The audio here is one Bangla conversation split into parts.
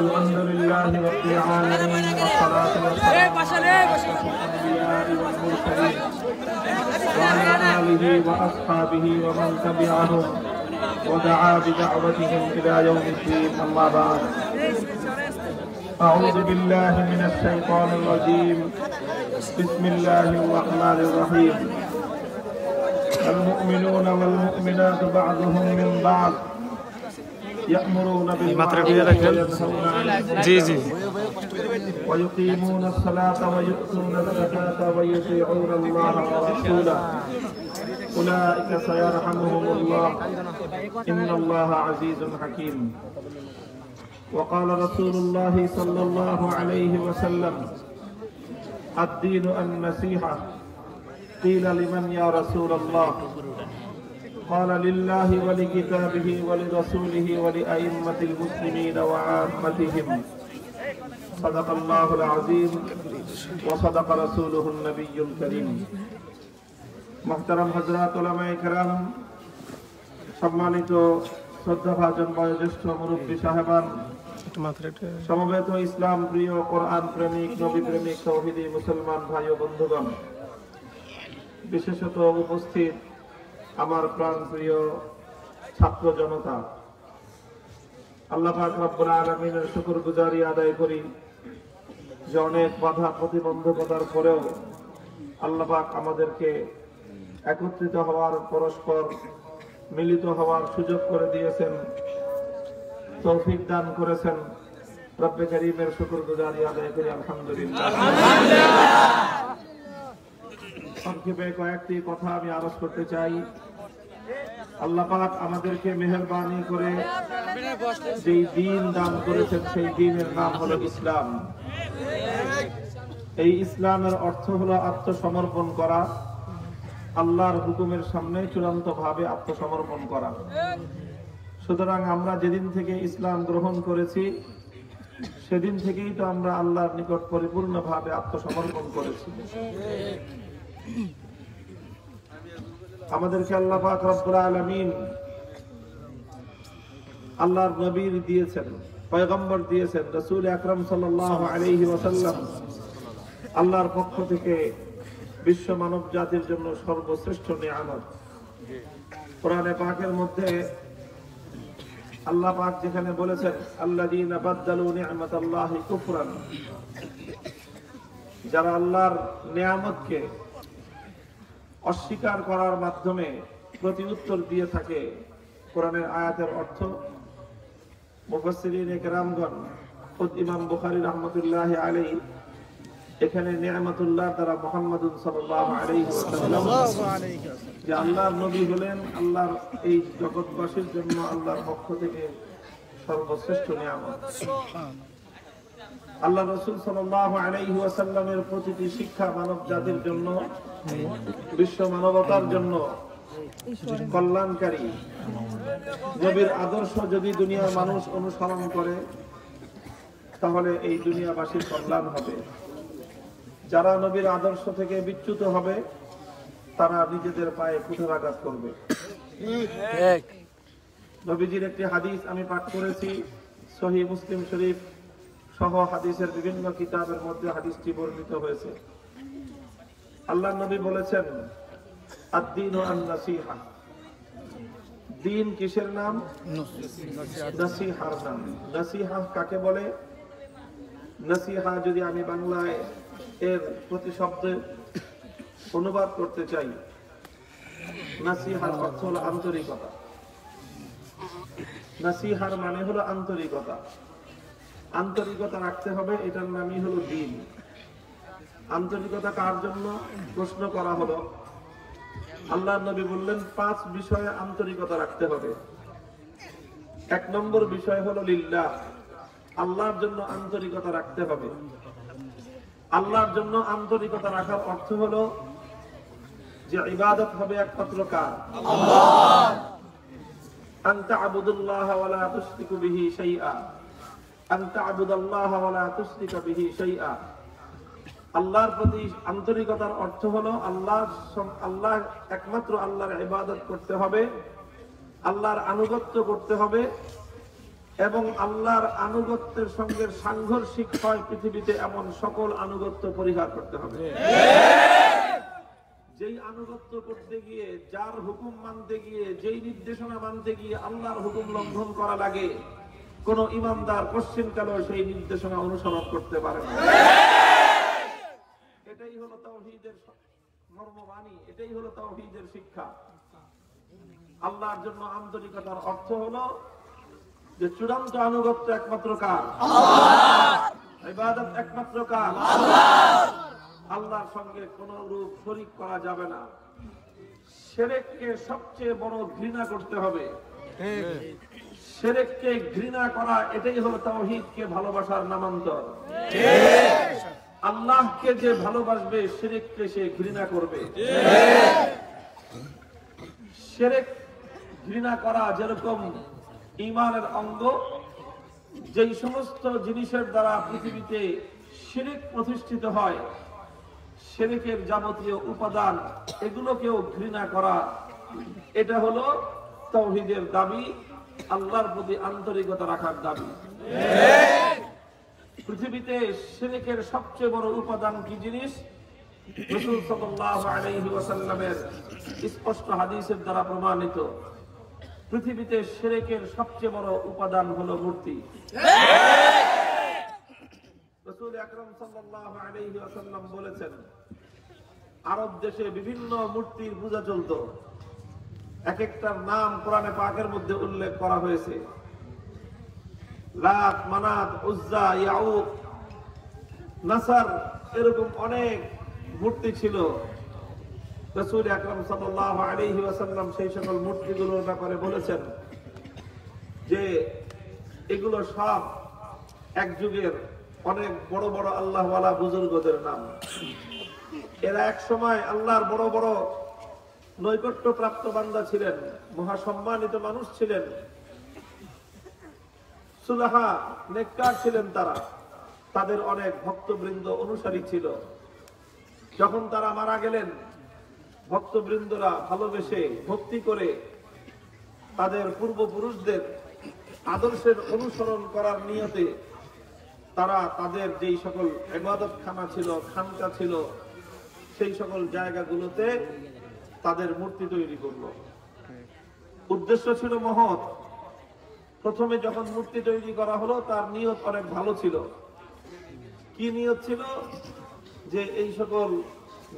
الحمد لله رب العالمين والصلاة والسلام على الأنبياء والمرسلين وعلى آله وأصحابه ومن تبعهم ودعا بدعوتهم إلى يوم الدين. أما بعد، أعوذ بالله من الشيطان الرجيم. بسم الله الرحمن الرحيم. المؤمنون والمؤمنات بعضهم من بعض يأمرون بالمعروف وينهون عن المنكر ويقيمون الصلاة ويؤتون الزكاة ويطيعون الله ورسوله أولئك سيرحمهم الله إن الله عزيز حكيم. وقال رسول الله صلى الله عليه وسلم: الدين النصيحة. قيل: لمن يا رسول الله؟ قال: لله ولكتابه ولرسوله ولأئمة المسلمين وعامتهم. صدق الله العظيم وصدق رسوله النبي الكريم. محترم হযরত উলামায়ে কেরাম, সম্মানিত শ্রদ্ধাভাজন বয়োজ্যেষ্ঠ মুরব্বী সাহেবান, সমবেত ইসলাম প্রিয়, কোরআন প্রেমিক, নবী প্রেমিক, তৌহিদি মুসলমান ভাই ও বন্ধুগণ, বিশেষত উপস্থিত আমার প্রাণ প্রিয় ছাত্র জনতা, আল্লাহ পাক রব্বুল আলামিনের শুকরগুজারি আদায় করি যে অনেক বাধা প্রতিবন্ধকতার পরেও আল্লাহ পাক আমাদেরকে একত্রিত হওয়ার, পরস্পর মিলিত হওয়ার সুযোগ করে দিয়েছেন, তৌফিক দান করেছেন। রব্বে কারীমের শুকরগুজারি আদায় করি আলহামদুলিল্লাহ। সংক্ষেপে কয়েকটি কথা আমি আরজ করতে চাই। আল্লাহ পাক আমাদেরকে মেহেরবানি করে যেই দ্বীন দান করেছেন, সেই দ্বীনের নাম হলো ইসলাম। এই ইসলামের অর্থ হলো আত্মসমর্পণ করা, আল্লাহর হুকুমের সামনে চূড়ান্ত ভাবে আত্মসমর্পণ করা। সুতরাং আমরা যেদিন থেকে ইসলাম গ্রহণ করেছি, সেদিন থেকেই তো আমরা আল্লাহর নিকট পরিপূর্ণভাবে আত্মসমর্পণ করেছি। আমাদেরকে আল্লাহ পাক রব্বুল আলামিন আল্লাহর নবী দিয়েছেন, পয়গম্বর দিয়েছেন, রাসূল আকরাম সাল্লাল্লাহু আলাইহি ওয়াসাল্লাম আল্লাহর পক্ষ থেকে বিশ্ব মানব জাতির জন্য সর্বশ্রেষ্ঠ নিয়ামত। কোরআনে পাকের মধ্যে আল্লাহ পাক যেখানে বলেছেন, আল্লাযীনা বাদদালু নি'মাতাল্লাহি কুফরান, যারা আল্লাহর নিয়ামতকে অস্বীকার করার মাধ্যমে প্রতি উত্তর দিয়ে থাকে। কোরআনের আয়াতের অর্থ মুফাসসিরিনে কেরামগণ, খুদ ইমাম বুখারী রাহমাতুল্লাহি আলাইহি এখানে নিয়ামতুল্লাহ দ্বারা মুহাম্মাদুন সাল্লাল্লাহু আলাইহি ওয়াসাল্লাম, যে আল্লাহর নবী হলেন আল্লাহর এই জগৎবাসীর জন্য আল্লাহর পক্ষ থেকে সর্বশ্রেষ্ঠ নিয়ামত। আল্লাহ রাসূল সাল্লাল্লাহু আলাইহি ওয়াসাল্লামের প্রতিটি শিক্ষা মানব জাতির জন্য, বিশ্ব মানবতার জন্য কল্যাণকারী। নবীর আদর্শ যদি দুনিয়ার মানুষ অনুসরণ করে, তাহলে এই দুনিয়াবাসীর কল্যাণ হবে। যারা নবীর আদর্শ থেকে বিচ্যুত হবে, তারা নিজেদের পায়ে কুঠারাঘাত করবে। নবীজির একটি হাদিস আমি পাঠ করেছি, সহিহ মুসলিম শরীফ সহ হাদিসের বিভিন্ন কিতাবের মধ্যে হাদিসটি বর্ণিত হয়েছে। আল্লাহর নবী বলেছেন, আদ-দীনু আন-নাসিহা। দ্বীন কিসের নাম? নসিহার নাম। নসিহা কাকে বলে? নসিহা যদি আমি বাংলায় এর প্রতি শব্দে অনুবাদ করতে চাই, নসিহার অর্থ হলো আন্তরিকতা। নসিহার মানে হলো আন্তরিকতা। আন্তরিকতা রাখতে হবে, এটার নামই হলো দ্বীন। আন্তরিকতা কার জন্য প্রশ্ন করা হলো। আল্লাহর নবী বললেন 5 বিষয়ে আন্তরিকতা রাখতে হবে। 1 নম্বর বিষয় হলো লিল্লাহ, আল্লাহর জন্য আন্তরিকতা রাখতে হবে। আল্লাহর জন্য আন্তরিকতা রাখার অর্থ হলো যে ইবাদত হবে একমাত্র কার? আল্লাহ। আনতা আবুদুল্লাহ ওয়া লা তুশরিকু বিহি শাইআ, আনতা আবুদাল্লাহ ওয়া লা তুশরিকু বিহি শাইআ। আল্লাহর প্রতি আন্তরিকতার অর্থ হলো আল্লাহ একমাত্র আল্লাহর ইবাদত করতে হবে, আল্লাহর আনুগত্য করতে হবে, এবং আল্লাহর আনুগত্যের সঙ্গে সাংঘর্ষিক হয় পৃথিবীতে এমন সকল আনুগত্য পরিহার করতে হবে। যেই আনুগত্য করতে গিয়ে, যার হুকুম মানতে গিয়ে, যেই নির্দেশনা মানতে গিয়ে আল্লাহর হুকুম লঙ্ঘন করা লাগে, কোন ইমানদার কোশ্চিনকালেও সেই নির্দেশনা অনুসরণ করতে পারে না। এটাই হলো তাওহীদের মর্মবাণী, এটাই হলো তাওহীদের শিক্ষা। আল্লাহর জন্য আন্তরিকতার অর্থ হলো যে চূড়ান্ত আনুগত্য একমাত্র কার? আল্লাহ। ইবাদত একমাত্র কার? আল্লাহ। আল্লাহর সঙ্গে কোন রূপ শরীক করা যাবে না। শিরককে সবচেয়ে বড় ঘৃণা করতে হবে। শিরককে ঘৃণা করা, এটাই হলো তাওহীদকে ভালোবাসার নামান্তর। আল্লাহকে যে ভালোবাসবে, শিরককে সে ঘৃণা করবে। শিরক ঘৃণা করা যেরকম ঈমানের অঙ্গ, যেই সমস্ত জিনিসের দ্বারা পৃথিবীতে শিরক প্রতিষ্ঠিত হয়, শিরকের যাবতীয় উপাদান, এগুলোকেও ঘৃণা করা, এটা হলো তাওহীদের দাবি, আল্লাহর প্রতি আন্তরিকতা রাখার দাবি। পৃথিবীতে শিরকের সবচেয়ে বড় উপাদান কি জিনিস? রাসূল সাল্লাল্লাহু আলাইহি ওয়াসাল্লামের স্পষ্ট হাদিসের দ্বারা প্রমাণিত, পৃথিবীতে শিরকের সবচেয়ে বড় উপাদান হলো মূর্তি। রাসূল আকরাম সাল্লাল্লাহু আলাইহি ওয়াসাল্লাম বলেছেন, আরব দেশে বিভিন্ন মূর্তির পূজা চলতো। এক একটার নাম কোরআনে পাকের মধ্যে উল্লেখ করা হয়েছে। লাত, মানাত, উজ্জা, ইয়াউক, নাসার, এরকম অনেক মূর্তি ছিল। রাসূল আকরাম সাল্লাল্লাহু আলাইহি ওয়াসাল্লাম সেই সকল মূর্তিগুলোর ব্যাপারে বলেছেন যে এগুলো সব এক যুগের অনেক বড় বড় আল্লাহওয়ালা বুজুর্গদের নাম। এরা এক সময় আল্লাহর বড় বড় নৈকট্য প্রাপ্ত বান্দা ছিলেন, মহাসম্মানিত মানুষ ছিলেন, সুলাহা নেককার ছিলেন তারা। তাদের অনেক ভক্তবৃন্দ অনুসারী ছিল। যখন তারা মারা গেলেন, ভক্তবৃন্দরা ভালোবেসে ভক্তি করে তাদের পূর্বপুরুষদের আদর্শের অনুসরণ করার নিয়তে তারা তাদের যেই সকল ইবাদতখানা ছিল, খানকা ছিল, সেই সকল জায়গাগুলোতে তাদের মূর্তি তৈরি করলো। উদ্দেশ্য ছিল মহৎ। প্রথমে যখন মূর্তি তৈরি করা হলো, তার নিয়ত অনেক ভালো ছিল। কি নিয়ত ছিল? যে এই সকল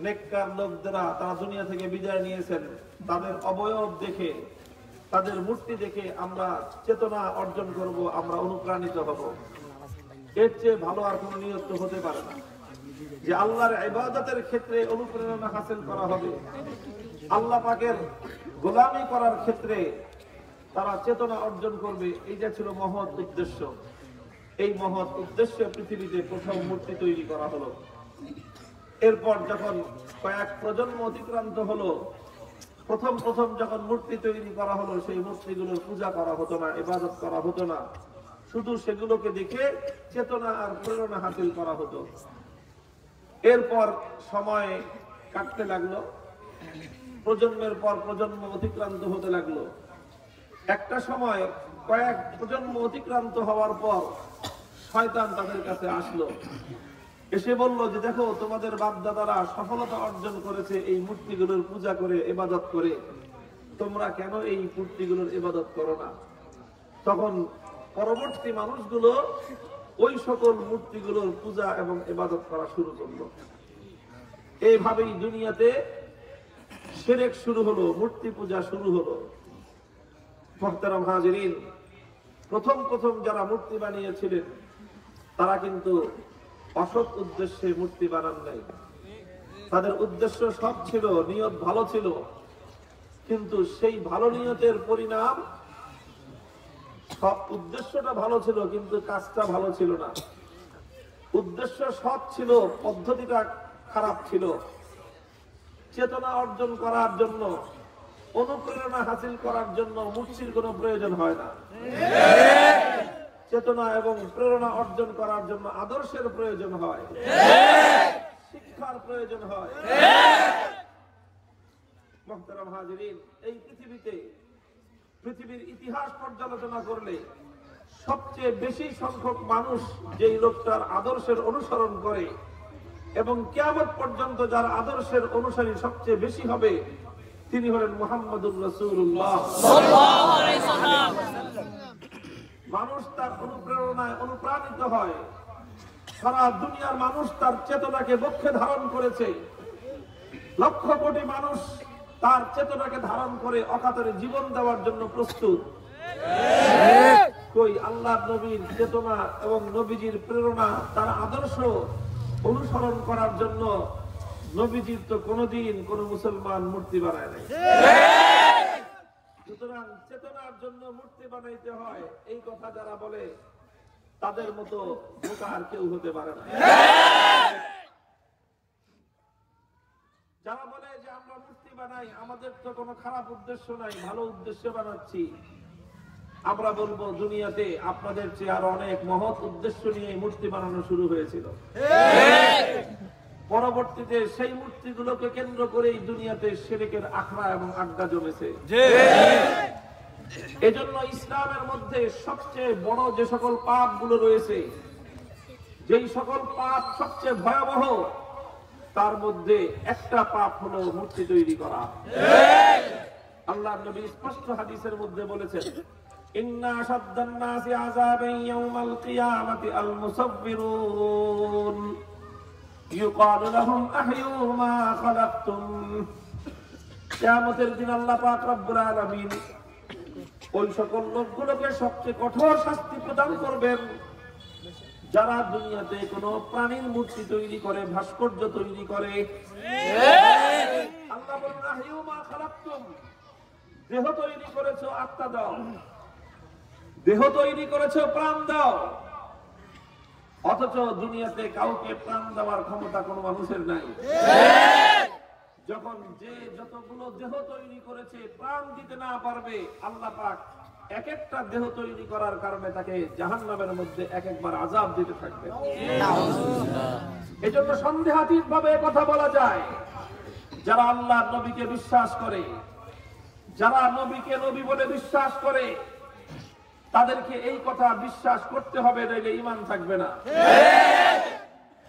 নেককার লোকদেরা তারা দুনিয়া থেকে বিদায় নিয়েছেন, তাদের অবয়ব দেখে, তাদের মূর্তি দেখে আমরা চেতনা অর্জন করব, আমরা অনুপ্রাণিত হব। এর চেয়ে ভালো আর কোন নিয়ত হতে পারে না। যে আল্লাহর ইবাদতের ক্ষেত্রে অনুপ্রেরণা হাসিল করা হবে, আল্লাহ পাকের গোলামি করার ক্ষেত্রে তারা চেতনা অর্জন করবে, এইটা ছিল মহৎ উদ্দেশ্য। এই মহৎ উদ্দেশ্যে পৃথিবীতে প্রথম মূর্তি তৈরি করা হলো। এরপর যখন কয়েক প্রজন্ম অতিক্রান্ত হলো, প্রথম যখন মূর্তি তৈরি করা হলো, সেই মূর্তিগুলোর পূজা করা হতো না, ইবাদত করা হতো না, শুধু সেগুলোকে দেখে চেতনা আর প্রেরণা হাসিল করা হতো। এরপর সময় কাটতে লাগলো, প্রজন্মের পর প্রজন্ম অতিক্রান্ত হতে লাগলো। একটা সময় কয়েক প্রজন্ম অতিক্রান্ত হওয়ার পর শয়তান তাদের কাছে আসলো, এসে বলল যে দেখো, তোমাদের বাপ-দাদারা সফলতা অর্জন করেছে এই মূর্তিগুলোর পূজা করে, ইবাদত করে, তোমরা কেন এই মূর্তিগুলোর ইবাদত করো না? তখন পরবর্তী মানুষগুলো ওই সকল মূর্তিগুলোর পূজা এবং ইবাদত করা শুরু করলো। এইভাবেই দুনিয়াতে শিরক শুরু হলো, মূর্তি পূজা শুরু হলো। মুহতারাম হাজিরিন, প্রথম যারা মূর্তি বানিয়েছিলেন তারা কিন্তু অসৎ উদ্দেশ্যে মূর্তি বানান নাই। তাদের উদ্দেশ্য সব ছিল, নিয়ত ভালো ছিল, কিন্তু সেই ভালো নিয়তের পরিণাম, সব উদ্দেশ্যটা ভালো ছিল কিন্তু কাজটা ভালো ছিল না। উদ্দেশ্য সৎ ছিল, পদ্ধতিটা খারাপ ছিল। চেতনা অর্জন করার জন্য, অনুপ্রেরণা হাসিল করার জন্য মূর্তির কোনো প্রয়োজন হয় না। চেতনা এবং প্রেরণা অর্জন করার জন্য আদর্শের প্রয়োজন হয়। শিক্ষার প্রয়োজন হয়। মুহতারাম হাজিরিন, এই পৃথিবীর ইতিহাস পর্যালোচনা করলে সবচেয়ে বেশি সংখ্যক মানুষ যেই লোকটার আদর্শের অনুসরণ করে এবং কিয়ামত পর্যন্ত যার আদর্শের অনুসারী সবচেয়ে বেশি হবে, তিনি হলেন মুহাম্মদুর রাসূলুল্লাহ সাল্লাল্লাহু আলাইহি ওয়াসাল্লাম। মানুষ তার অনুপ্রেরণায় অনুপ্রাণিত হয়। সারা দুনিয়ার মানুষ তার চেতনাকে বক্ষে ধারণ করেছে। লক্ষ কোটি মানুষ তার চেতনাকে ধারণ করে অকাতরে জীবন দেওয়ার জন্য প্রস্তুত। কই আল্লাহর নবীর চেতনা এবং নবীজির প্রেরণা, তার আদর্শ অনুসরণ করার জন্য নবীজির তো কোনোদিন কোন মুসলমান মূর্তি বানায় নাই। সুতরাং চেতনার জন্য মূর্তি বানাইতে হয়, এই কথা যারা বলে তাদের মতো বোকা আর কেউ হতে পারে না। যারা বলে যে আমরা মূর্তি বানাই, আমাদের তো কোনো খারাপ উদ্দেশ্য নাই, ভালো উদ্দেশ্যে বানাচ্ছি, আমরা বলবো দুনিয়াতে আপনাদের চেয়ে আরো অনেক মহৎ উদ্দেশ্য নিয়ে মূর্তি বানানো শুরু হয়েছিল। পরবর্তীতে সেই মূর্তিগুলোকে কেন্দ্র করেই দুনিয়াতে শিরকের আখড়া এবং আড্ডা জমেছে। এজন্য ইসলামের মধ্যে সবচেয়ে বড় যে সকল পাপগুলো রয়েছে, যেই সকল পাপ সবচেয়ে ভয়াবহ, তার মধ্যে একটা পাপ হলো মূর্তি তৈরি করা। আল্লাহর নবী স্পষ্ট হাদিসের মধ্যে বলেছেন, ইন্না আশাদ্দান নাসি আযাবান ইয়াউমাল কিয়ামাতি আল মুসাব্বিরুন ইউকালু লাহুম আহয়ু মা খালাকতুম। কিয়ামতের দিন আল্লাহ পাক রব্বুল আলামিন ওই সকল লোকগুলোকে সবচেয়ে কঠোর শাস্তি প্রদান করবেন যারা দুনিয়াতে কোনো প্রাণীর মূর্তি তৈরি করে, ভাস্কর্য তৈরি করে। আল্লাহ বলেন, আহয়ু মা খালাকতুম, দেহ তৈরি করেছো, আত্মা দাও। দেহ তৈরি করেছো, প্রাণ দাও। অথচ দুনিয়াতে কাউকে প্রাণ দেওয়ার ক্ষমতা কোনো মানুষের নাই। যখন যে যতগুলো দেহ তৈরি করেছে প্রাণ দিতে না পারবে, আল্লাহ পাক এক একটা দেহ তৈরি করার কারণে তাকে জাহান্নামের মধ্যে এক একবার আযাব দিতে থাকবে। এজন্য সন্দেহাতীত ভাবে কথা বলা যায়, যারা আল্লাহর নবীকে বিশ্বাস করে, যারা নবীকে নবী বলে বিশ্বাস করে, তাদেরকে এই কথা বিশ্বাস করতে হবে, নইলে ঈমান থাকবে না।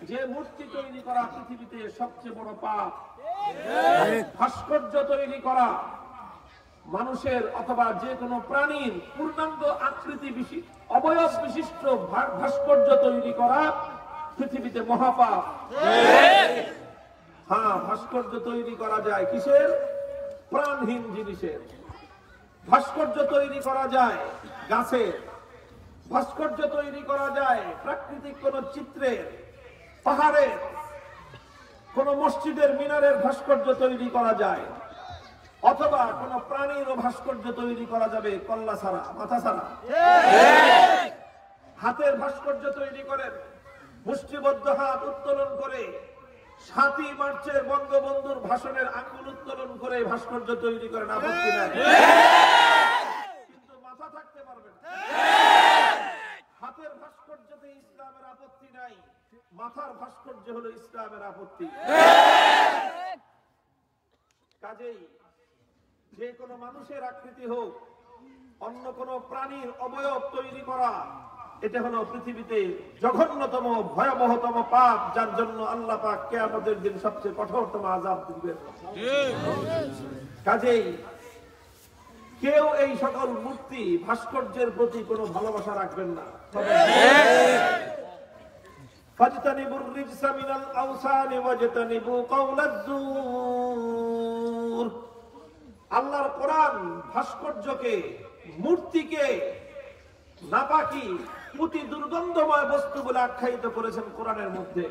যে মূর্তি তৈরি করা পৃথিবীতে সবচেয়ে বড় পাপ। ভাস্কর্য তৈরি করা, মানুষের অথবা যে কোনো প্রাণীর পূর্ণাঙ্গ আকৃতি অবয়ব বিশিষ্ট ভাস্কর্য তৈরি করা পৃথিবীতে মহাপাপ। হ্যাঁ, ভাস্কর্য তৈরি করা যায় কিসের? প্রাণহীন জিনিসের। ভাস্কর্য তৈরি করা যায় গাছের, ভাস্কর্য তৈরি করা যায় প্রাকৃতিক কোন চিত্রের, পাহাড়ের, কোন মসজিদের মিনারের ভাস্কর্য তৈরি করা যায়, অথবা কোন প্রাণীর ভাস্কর্য তৈরি করা যাবে কল্লা ছাড়া, মাথা ছাড়া। হাতের ভাস্কর্য তৈরি করেন, মুষ্টিবদ্ধ হাত উত্তোলন করে ৭ই মার্চের বঙ্গবন্ধুর ভাষণের আঙ্গুল উত্তোলন করে ভাস্কর্য তৈরি করেন, আপত্তি নাই। কিন্তু মাথা থাকতে পারবেন না। হাতের ভাস্কর্যতে ইসলামের আপত্তি নাই, মাথার ভাস্কর্য হলো ইসলামের আপত্তি। কাজেই যে কোনো মানুষের আকৃতি হোক, অন্য কোনো প্রাণীর অবয়ব তৈরি করা, এটা হলো পৃথিবীতে জঘন্যতম ভয়াবহতম পাপ, যার জন্য আল্লাহ পাক কিয়ামতের দিন সবচেয়ে কঠোরতম আযাব দিবেন। কাজেই কেউ এই সকল মূর্তি ভাস্কর্যের প্রতি কোনো ভালোবাসা রাখবেন না। ফাজতানিবুর রিজসা মিনাল আওসানি ওয়াজতানিবু কাওলাজ যুর। আল্লাহর কোরআন ভাস্কর্যকে, মূর্তিকে নাপাকি, অতি দুর্গন্ধময় বস্তু বলে আখ্যায়িত করেছেন কোরআনের মধ্যে।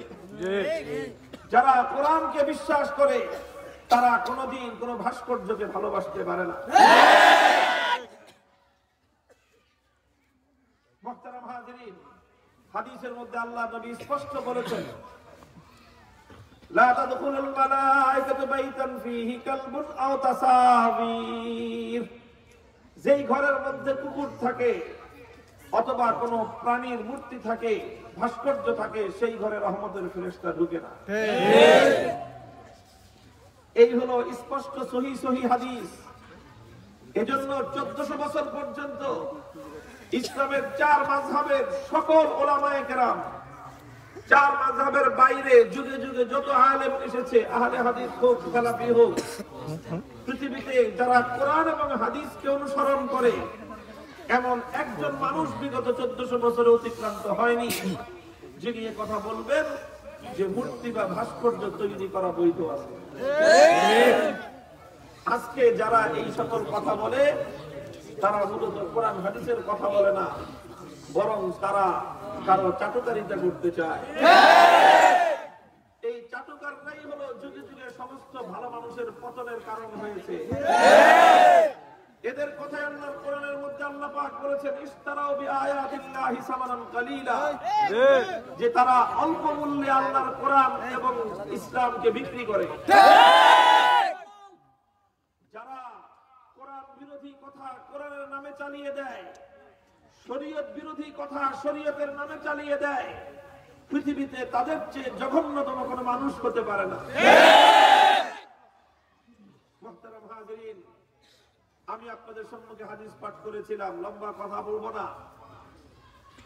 যারা কোরআনকে বিশ্বাস করে তারা কোনোদিন কোনো ভাস্কর্যকে ভালোবাসতে পারে না। মুহতারাম হাজিরিন, হাদিসের মধ্যে আল্লাহ নবী স্পষ্ট বলেছেন, লা তাদখুলুল মালায়েকাতু বাইতান ফীহি কালবুন আও তাসাবীর। যেই ঘরের মধ্যে কুকুর থাকে, অথবা কোনো প্রাণীর মূর্তি থাকে, ভাস্কর্য থাকে, সেই ঘরে রহমতের ফেরেশতা ঢুকে না। এই হলো স্পষ্ট সহিহ হাদিস। এজন্য 1400 বছর পর্যন্ত ইসলামের 4 মাযহাবের সকল উলামায়ে কেরাম, 4 মাযহাবের বাইরে যুগে যুগে যত আলেম এসেছে, আহলে হাদিস হোক, সালাফি হোক, পৃথিবীতে যারা কোরআন এবং হাদিসকে অনুসরণ করে এমন একজন মানুষ বিগত 1400 বছরে অতিক্রান্ত হয়নি যিনি এ কথা বলবেন যে মূর্তি বা ভাস্কর্য তৈরি করা বৈধ আছে। আজকে যারা এই সকল কথা বলে তারা মূলত কোরআন হাদিসের কথা বলে না, বরং তারা কারো চাটুকারিতা করতে চায়। এই চাটুকাররাই হলো যুগে যুগে সমস্ত ভালো মানুষের পতনের কারণ হয়েছে। এদের কথাই আল্লাহর কোরআনের মধ্যে আল্লাহ পাক বলেছেন ইশতারাউ বিআয়াতিল্লাহি সামানান কালীলা, যে তারা অল্প মূল্যে আল্লাহর কোরআন এবং ইসলামকে বিক্রি করে। যারা কোরআন বিরোধী কথা কোরআনের নামে চালিয়ে দেয়, শরীয়ত বিরোধী কথা শরীয়তের নামে চালিয়ে দেয়, পৃথিবীতে তাদের চেয়ে জঘন্যতম কোনো মানুষ হতে পারে না। মুহতারাম হাজিরিন, আমি আপনাদের সম্মুখে হাদিস পাঠ করেছিলাম, লম্বা কথা বলবো না,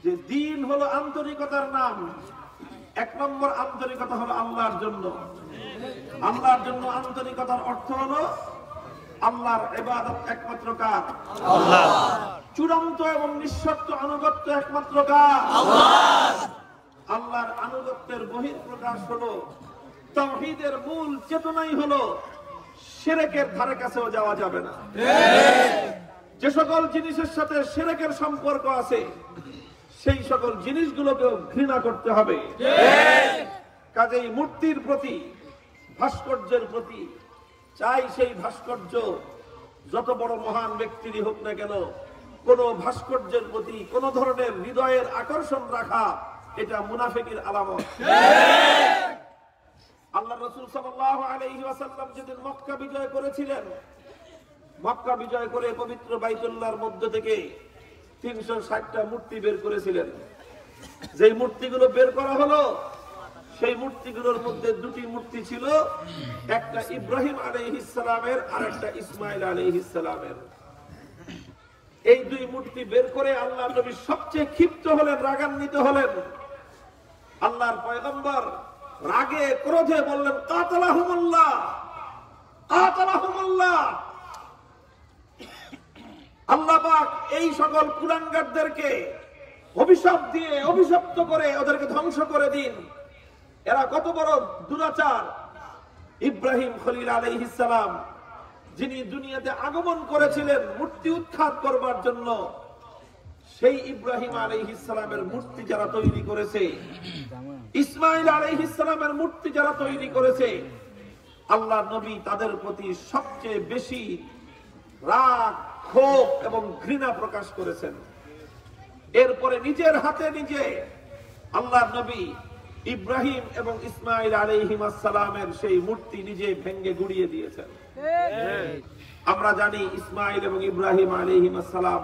যে দ্বীন হলো আন্তরিকতার নাম। 1 নম্বর আন্তরিকতা হলো আল্লাহর জন্য। আল্লাহর জন্য আন্তরিকতার অর্থ হলো আল্লাহর ইবাদত একমাত্র কার? আল্লাহ। চূড়ান্ত এবং নিঃশর্ত আনুগত্য একমাত্র কার? আল্লাহ। আল্লাহর আনুগত্যের বহিঃপ্রকাশ হলো তাওহীদের মূল চেতনাই হলো শিরকের ধারে কাছেও যাওয়া যাবে না। যে সকল জিনিসের সাথে শিরকের সম্পর্ক আছে সেই সকল জিনিসগুলোকেও ঘৃণা করতে হবে। কাজেই মূর্তির প্রতি, ভাস্কর্যের প্রতি চাই সেই ভাস্কর্য যত বড় মহান ব্যক্তিরই হোক না কেন, কোন ভাস্কর্যের প্রতি কোন ধরনের হৃদয়ের আকর্ষণ রাখা এটা মুনাফিকের আলামত। আল্লাহ রাসূল সাল্লাল্লাহু আলাইহি ওয়াসাল্লাম যেদিন মক্কা বিজয় করেছিলেন, মক্কা বিজয় করে পবিত্র বাইতুল্লাহর মধ্য থেকে 360টা মূর্তি বের করেছিলেন। যেই মূর্তিগুলো বের করা হলো সেই মূর্তিগুলোর মধ্যে 2টি মূর্তি ছিল, একটা ইব্রাহিম আলাইহিস সালামের আর একটা ইসমাঈল আলাইহিস সালামের। এই 2 মূর্তি বের করে আল্লাহ নবী সবচেয়ে ক্ষিপ্ত হলেন, রাগান্বিত হলেন। আল্লাহর পয়গম্বর রাগে ক্রোধে বললেন কাতালাহুমুল্লাহ, কাতালাহুমুল্লাহ। আল্লাহ পাক এই সকল কুলাঙ্গারদেরকে অভিশাপ দিয়ে অভিশপ্ত করে ওদেরকে ধ্বংস করে দিন। এরা কত বড় দুরাচার। ইব্রাহিম খলিল আলাইহিস সালাম যিনি দুনিয়াতে আগমন করেছিলেন মূর্তি উৎখাত করবার জন্য, সেই ইব্রাহিম আলাইহিস সালামের মূর্তি যারা তৈরি করেছে, ইসমাঈল আলাইহিস সালামের মূর্তি যারা তৈরি করেছে, আল্লাহ নবী তাদের প্রতি সবচেয়ে বেশি রাগ, ক্ষোভ এবং ঘৃণা প্রকাশ করেছেন। এরপরে নিজের হাতে নিজে আল্লাহ নবী ইব্রাহিম এবং ইসমাঈল আলাইহিস সালামের সেই মূর্তি নিজে ভেঙে গুড়িয়ে দিয়েছেন। আমরা জানি ইসমাঈল এবং ইব্রাহিম আলাইহিস সালাম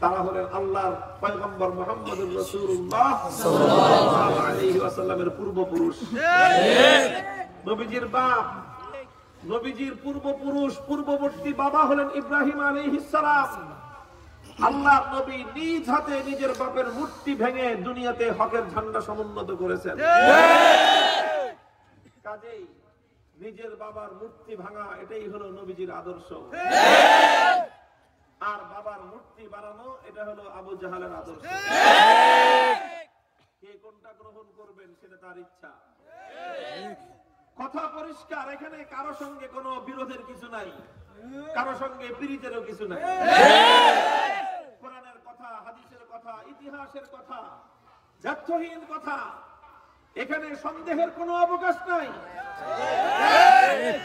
তারা হলেন আল্লাহর পয়গম্বর মুহাম্মদুর রাসূলুল্লাহ সাল্লাল্লাহু আলাইহি ওয়াসাল্লামের পূর্বপুরুষ। নবীজির বাপ, নবীজির পূর্বপুরুষ, পূর্ববর্তী বাবা হলেন ইব্রাহিম আলাইহিস সালাম। আল্লাহর নবী নিজ হাতে নিজের বাপের মূর্তি ভেঙে দুনিয়াতে হকের ঝান্ডা সমুন্নত করেছেন। কাজেই নিজের বাবার মূর্তি ভাঙা এটাই হলো নবীজির আদর্শ। আর বাবার মূর্তি বানানো এটা হলো আবু জাহালের আদর্শ। কে কোনটা গ্রহণ করবেন সেটা তার ইচ্ছা। কথা পরিষ্কার, এখানে কারো সঙ্গে কোনো বিরোধের কিছু নাই, কারো সঙ্গে পীড়িতেরও কিছু নাই। কোরআনের কথা, হাদিসের কথা, ইতিহাসের কথা, যথার্থহীন কথা, এখানে সন্দেহের কোনো অবকাশ নাই।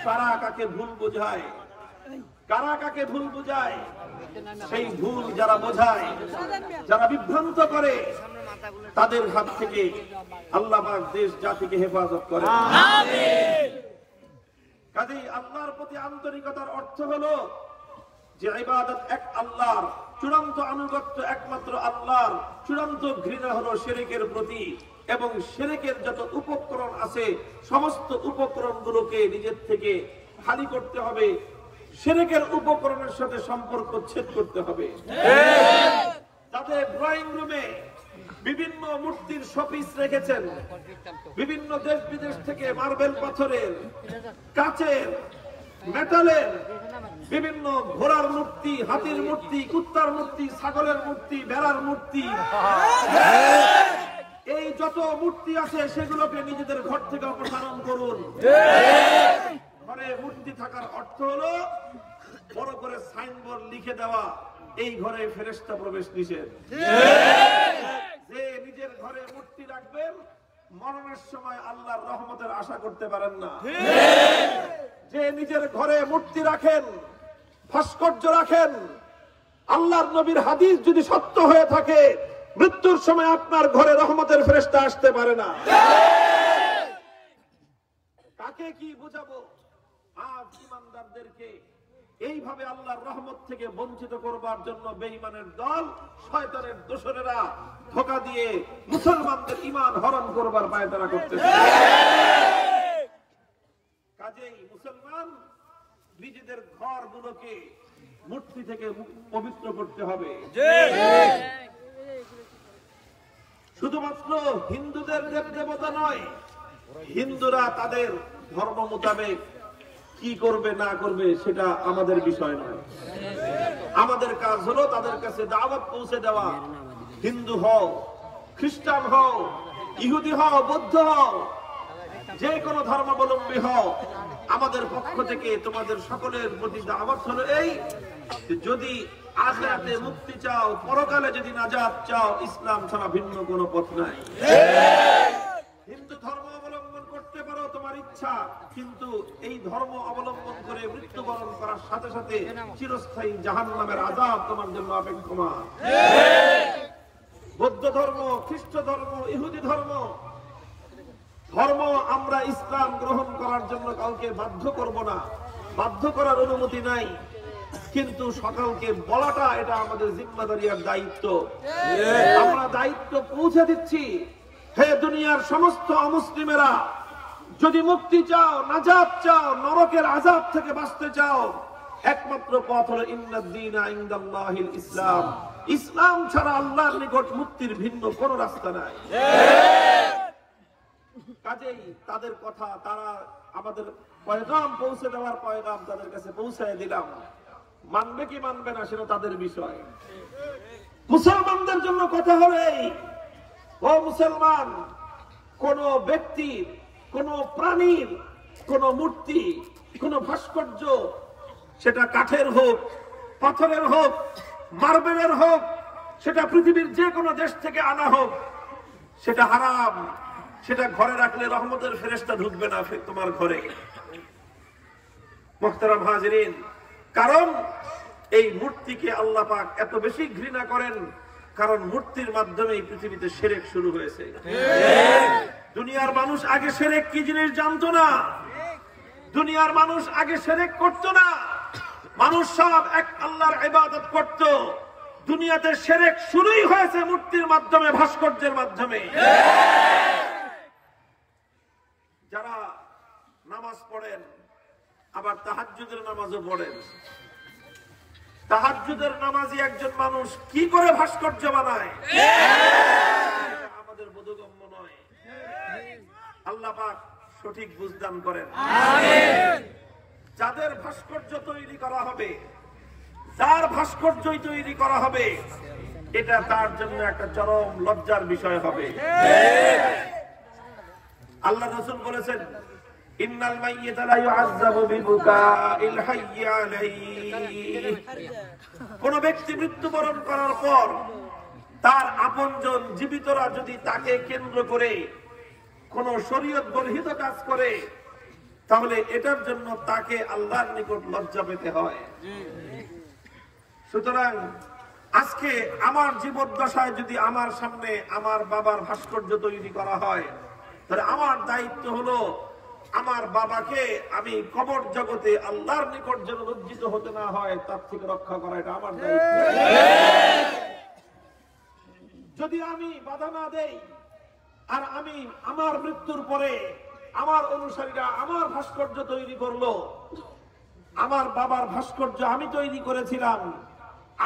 কারা কাকে ভুল বোঝায়, কারা কাকে ভুল বোঝায়, সেই ভুল যারা বোঝায়, যারা বিভ্রান্ত করে, তাদের হাত থেকে আল্লাহ পাক দেশ জাতিকে হেফাজত করে। কাজেই আল্লাহর প্রতি আন্তরিকতার অর্থ হলো যে ইবাদত এক আল্লাহর, চূড়ান্ত আনুগত্য একমাত্র আল্লাহর, চূড়ান্ত ঘৃণা হলো শিরকের প্রতি, এবং শিরকের যত উপকরণ আছে সমস্ত উপকরণগুলোকে নিজের থেকে খালি করতে হবে, শিরকের উপকরণের সাথে সম্পর্ক ছেদ করতে হবে। তাদের ড্রয়িং রুমে বিভিন্ন মূর্তির শোপিস রেখেছেন, বিভিন্ন দেশ বিদেশ থেকে মার্বেল পাথরের, কাচের, মেটালের বিভিন্ন ঘোড়ার মূর্তি, হাতির মূর্তি, কুত্তার মূর্তি, ছাগলের মূর্তি, ভেড়ার মূর্তি, এই যত মূর্তি আছে সেগুলোকে নিজেদের ঘর থেকে অপসারণ করুন। ঘরে মূর্তি থাকার অর্থ হলো বড় করে সাইনবোর্ড লিখে দেওয়া, এই ঘরে ফেরেশতা প্রবেশ নিষেধ। যে নিজের ঘরে মূর্তি রাখবেন মরণের সময় আল্লাহর রহমতের আশা করতে পারেন না। যে নিজের ঘরে মূর্তি রাখেন, ভাস্কর্য রাখেন, আল্লাহর নবীর হাদিস যদি সত্য হয়ে থাকে মৃত্যুর সময় আপনার ঘরে রহমতের ফেরেশতা আসতে পারে না। কাকে কি বুঝাবো? আজ ঈমানদারদেরকে এইভাবে আল্লাহর রহমত থেকে বঞ্চিত করবার জন্য বেঈমানের দল, শয়তানের দোসরেরা ধোঁকা দিয়ে মুসলমানদের ঈমান হরণ করবার পায়তারা করতেছে। কাজেই মুসলমান নিজেদের ঘরগুলোকে মূর্তি থেকে পবিত্র করতে হবে। শুধুমাত্র হিন্দুদের দেব দেবতা নয়, হিন্দুরা তাদের ধর্ম মোতাবেক কি করবে না করবে সেটা আমাদের বিষয় নয়। আমাদের কাজ হলো তাদের কাছে দাওয়াত পৌঁছে দেওয়া। হিন্দু হও, খ্রিস্টান হও, ইহুদি হও, বৌদ্ধ হও, যে কোনো ধর্মাবলম্বী হও, আমাদের পক্ষ থেকে তোমাদের সকলের প্রতি দাওয়াত হলো এই, যদি আখিরাতে মুক্তি চাও, পরকালে যদি নাজাত চাও, ইসলাম ছাড়া ভিন্ন কোনো পথ নাই। হিন্দু ধর্ম অবলম্বন করতে পারো তোমার ইচ্ছা, কিন্তু এই ধর্ম অবলম্বন করে মৃত্যুবরণ করার সাথে সাথে চিরস্থায়ী জাহান্নামের আযাব তোমার জন্য অপেক্ষমান। বৌদ্ধ ধর্ম, খ্রিস্ট ধর্ম, ইহুদি ধর্ম, আমরা ইসলাম গ্রহণ করার জন্য কাউকে বাধ্য করব না, বাধ্য করার অনুমতি নাই, কিন্তু সকলকে বলাটা এটা আমাদের জিম্মাদারি আর দায়িত্ব। আমরা দায়িত্ব পৌঁছে দিচ্ছি, হে দুনিয়ার সমস্ত অমুসলিমেরা, যদি মুক্তি চাও, নাজাত চাও, নরকের আযাব থেকে বাঁচতে চাও, একমাত্র পথ হলো ইন্নাদ-দীনা ইনদাল্লাহিল ইসলাম। ইসলাম ছাড়া আল্লাহর নিকট মুক্তির ভিন্ন কোনো রাস্তা নাই। কাজেই তাদের কথা, তারা আমাদের পয়গাম পৌঁছে দেওয়ার পয়গাম তাদের কাছে পৌঁছায় দিলাম, মানবে কি মানবে না সেটা তাদের বিষয়। মুসলমানদের জন্য কথা হলো এই, ও মুসলমান, কোন ব্যক্তির, কোন প্রাণীর, কোন মূর্তি, কোন ভাস্কর্য, সেটা কাঠের হোক, পাথরের হোক, মার্বেলের হোক, সেটা পৃথিবীর যে কোনো দেশ থেকে আনা হোক, সেটা হারাম। সেটা ঘরে রাখলে রহমতের ফেরেশতা ঢুকবে না তোমার ঘরে। মুহতারাম হাজিরিন, কারণ এই মূর্তিকে আল্লাহ পাক এত বেশি ঘৃণা করেন, কারণ মূর্তির মাধ্যমে পৃথিবীতে শিরক শুরু হয়েছে। দুনিয়ার মানুষ আগে শিরক কি জিনিস জানতো না। দুনিয়ার মানুষ আগে শিরক করতো না, মানুষ সব এক আল্লাহর ইবাদত করত। দুনিয়াতে শিরক শুরুই হয়েছে মূর্তির মাধ্যমে, ভাস্কর্যের মাধ্যমে। যারা নামাজ পড়েন, আবার তাহাজ্জুদের নামাজও পড়েন, তাহাজ্জুদের নামাজি একজন মানুষ কি করে ভাস্কর্য বানায় আমাদের বোধগম্য নয়। আল্লাহ পাক সঠিক বুঝদান করেন। যাদের ভাস্কর্য তৈরি করা হবে, যার ভাস্কর্যই তৈরি করা হবে, এটা তার জন্য একটা চরম লজ্জার বিষয় হবে। আল্লাহ রাসূল বলেছেন, ইন্নাল মাইয়িতা লা ইউআযাবু বিবুকাইল হাইয়্যি আলাইহি। কোন ব্যক্তি মৃত্যুবরণ করার পর তার আপনজন জীবিতরা যদি তাকে কেন্দ্র করে কোন শরীয়ত বর্হিত কাজ করে, তাহলে এটার জন্য তাকে আল্লাহর নিকট লজ্জা পেতে হয়। সুতরাং আজকে আমার জীবদ্দশায় যদি আমার সামনে আমার বাবার ভাস্কর্য তৈরি করা হয়, তাহলে আমার দায়িত্ব হলো আমার বাবাকে আমি কবর জগতে আল্লাহর নিকট যেন লজ্জিত হতে না হয় তার থেকে রক্ষা করা এটা আমার দায়িত্ব। যদি আমি বাধা না দেই আর আমি আমার মৃত্যুর পরে আমার অনুসারীরা আমার ভাস্কর্য তৈরি করলো, আমার বাবার ভাস্কর্য আমি তৈরি করেছিলাম,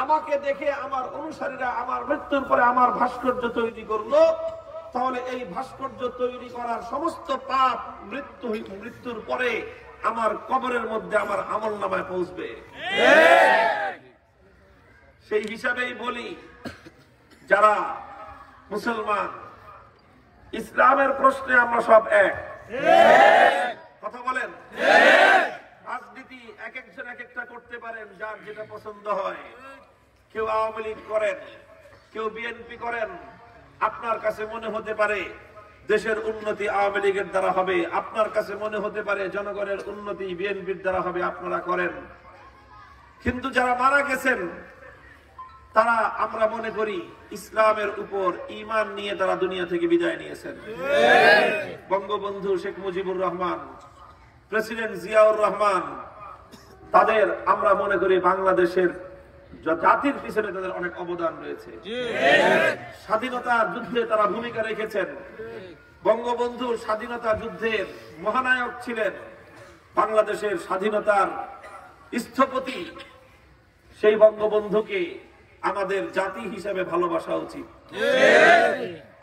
আমাকে দেখে আমার অনুসারীরা আমার মৃত্যুর পরে আমার ভাস্কর্য তৈরি করলো, তাহলে এই ভাস্কর্য তৈরি করার সমস্ত পাপ মৃত্যুর পরে আমার কবরের মধ্যে আমার আমলনামায় পৌঁছবে। সেই হিসাবেই বলি, যারা মুসলমান ইসলামের প্রশ্নে আমরা সব এক। কথা বলেন। রাজনীতি এক একজন এক একটা করতে পারেন, যার যেটা পছন্দ হয়। কেউ আওয়ামী লীগ করেন, কেউ বিএনপি করেন। আপনার কাছে মনে হতে পারে দেশের উন্নতি আওয়ামী লীগের দ্বারা হবে, আপনার কাছে মনে হতে পারে জনগণের উন্নতি বিএনপির দ্বারা হবে, আপনারা করেন। কিন্তু যারা মারা গেছেন তারা আমরা মনে করি ইসলামের উপর ঈমান নিয়ে তারা দুনিয়া থেকে বিদায় নিয়েছেন। বঙ্গবন্ধু শেখ মুজিবুর রহমান, প্রেসিডেন্ট জিয়াউর রহমান, তাদের আমরা মনে করি বাংলাদেশের জাতির পিছনে তাদের অনেক অবদান রয়েছে। স্বাধীনতা যুদ্ধে তারা ভূমিকা রেখেছেন। বঙ্গবন্ধু স্বাধীনতা যুদ্ধের মহানায়ক ছিলেন, বাংলাদেশের স্বাধীনতার স্থপতি। সেই বঙ্গবন্ধুকে আমাদের জাতি হিসেবে ভালোবাসা উচিত।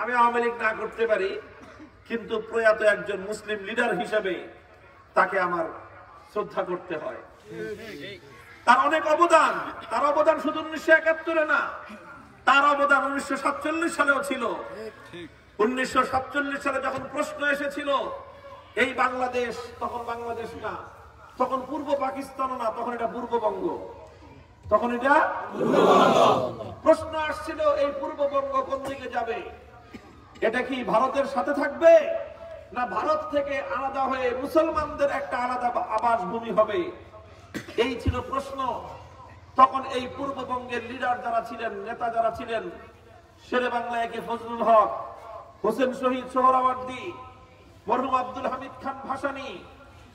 আমি আওয়ামী লীগ না করতে পারি, কিন্তু প্রয়াত একজন মুসলিম লিডার হিসেবে তাকে আমার শ্রদ্ধা করতে হয়। তার অনেক অবদান, তার অবদান শুধু 1971 না, তার অবদান 1947 সালেও ছিল। 1947 সালে যখন প্রশ্ন এসেছিল এই বাংলাদেশ, তখন বাংলাদেশ না, তখন পূর্ব পাকিস্তান না, তখন এটা পূর্ববঙ্গ। তখন এটা প্রশ্ন আসছিল এই পূর্ববঙ্গ কোন দিকে যাবে, এটা কি ভারতের সাথে থাকবে না ভারত থেকে আলাদা হয়ে মুসলমানদের একটা আলাদা আবাসভূমি হবে, এই ছিল প্রশ্ন। তখন এই পূর্ববঙ্গের লিডার যারা ছিলেন, নেতা যারা ছিলেন, শেরে বাংলা একে ফজলুল হক, হোসেন শহীদ সোহরাওয়ার্দী, মরহুম আব্দুল হামিদ খান ভাসানী,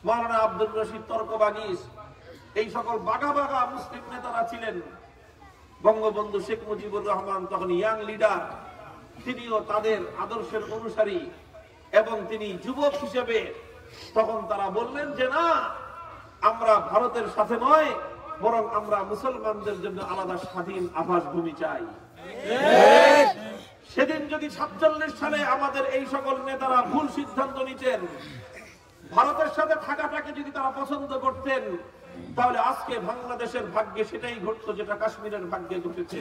মাওলানা আব্দুল রশিদ তর্কবাগীশ, এই সকল বাঘা বাঘা মুসলিম নেতারা ছিলেন। বঙ্গবন্ধু শেখ মুজিবুর রহমান তখন ইয়াং লিডার, তিনিও তাদের আদর্শের অনুসারী এবং তিনি যুবক হিসেবে তখন তারা বললেন যে না, আমরা ভারতের সাথে নয়, বরং আমরা মুসলমানদের জন্য আলাদা স্বাধীন আবাসভূমি চাই। সেদিন যদি 47 সালে আমাদের এই সকল নেতারা ভুল সিদ্ধান্ত নিতেন, ভারতের সাথে থাকাটাকে যদি তারা পছন্দ করতেন, তাহলে আজকে বাংলাদেশের ভাগ্যে সেটাই ঘটতো যেটা কাশ্মীরের ভাগ্যে ঘটেছে।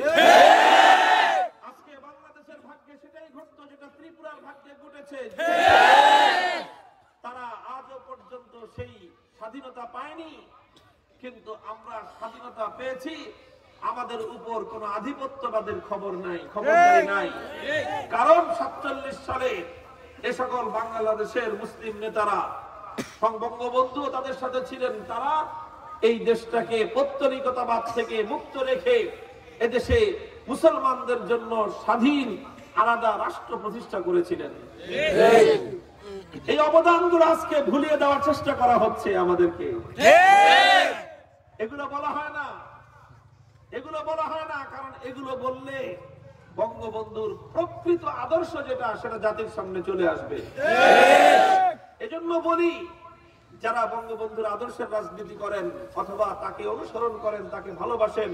আজকে বাংলাদেশের ভাগ্যে সেটাই ঘটতো যেটা ত্রিপুরার ভাগ্যে ঘটেছে। তারা আজও পর্যন্ত সেই স্বাধীনতা পায়নি, কিন্তু আমরা স্বাধীনতা পেয়েছি। আমাদের উপর কোন আধিপত্যবাদের খবর নাই, খবরদারি নাই। কারণ 47 সালে এ সকল বাংলাদেশের মুসলিম নেতারা, বঙ্গবন্ধু তাদের সাথে ছিলেন, তারা এই দেশটাকে পৌত্তলিকতাবাদ থেকে মুক্ত রেখে এদেশে মুসলমানদের জন্য স্বাধীন আলাদা রাষ্ট্র প্রতিষ্ঠা করেছিলেন। এই অবদানগুলো আজকে ভুলিয়ে দেওয়ার চেষ্টা করা হচ্ছে আমাদেরকে। এগুলো বলা হয় না, এগুলো বলা হয় না, কারণ এগুলো বললে বঙ্গবন্ধুর প্রকৃত আদর্শ যেটা, সেটা জাতির সামনে চলে আসবে। এজন্য বলি, যারা বঙ্গবন্ধুর আদর্শের রাজনীতি করেন অথবা তাকে অনুসরণ করেন, তাকে ভালোবাসেন,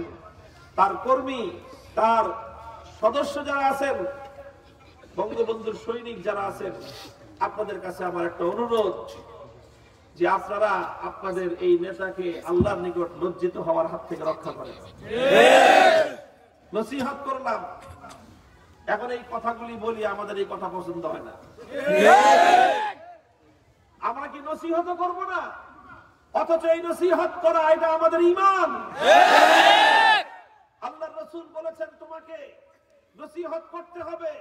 তার কর্মী, তার সদস্য যারা আছেন, বঙ্গবন্ধুর সৈনিক যারা আছেন, আপনাদের কাছে আমার একটা অনুরোধ যে আপনারা আপনাদের এই নেতাকে আল্লাহর নিকট লজ্জিত হওয়ার হাত থেকে রক্ষা করেন। নসিহত করলাম, এখন এই কথাগুলি বলি, আমাদের এই কথা পছন্দ হয় না। আমরা কি নসিহত করব না? অথচ এই নসিহত করা এটা আমাদের ঈমান। আল্লাহর রাসূল বলেছেন তোমাকে নসিহত করতে হবে।